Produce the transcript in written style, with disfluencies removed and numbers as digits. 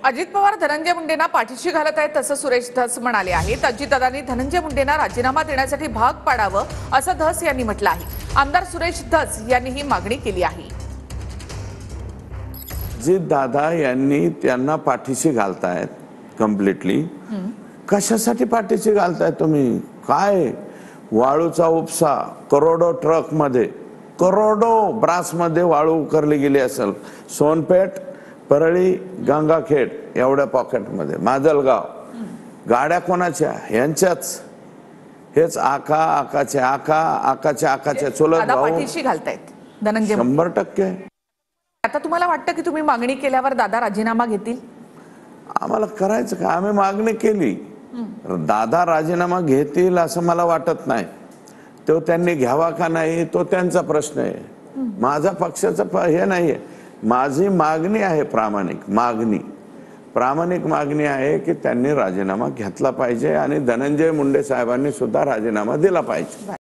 अजित पवार धनंजय मुंडेंना पाठीशी घालत आहेत असं सुरेश धस म्हणाले आहेत। अजितदादांनी धनंजय मुंडेंना राजीनामा देण्यासाठी भाग पाडावं असं धस यांनी म्हटलं आहे। आमदार सुरेश धस यांनी ही मागणी केली आहे। अजितदादा यांनी त्यांना पाठीशी घालतायत कम्प्लीटली। कशासाठी पाठीशी घालताय तुम्ही? काय वाळूचा उपसा करोडो ट्रक मध्ये, करोडो ब्रास मध्ये वाळू उकरली गेली असेल। सोनपेठ, परळी, गंगाखेड एवढ्या पॉकेट मध्ये, माजलगाव, गाड्या कोणाच्या? यांच्याच। हेच आकाचे चुलत भाऊ पाठीशी घालतायत धनंजय। 100%। आता तुम्हाला वाटतं की तुम्ही मागणी केल्यावर दादा राजीनामा घेतील? आम्हाला करायचं का? आम्ही मागणी केली, दादा राजीनामा घेतील असं मला वाटत नाही। तो त्यांनी घ्यावा का नाही तो त्यांचा प्रश्न आहे, माझा पक्षाचा हे नाहीये। माझी मागणी आहे, प्रामाणिक मागणी आहे की त्यांनी राजीनामा घेतला पाहिजे आणि धनंजय मुंडे साहेबांनी सुद्धा राजीनामा दिला पाहिजे।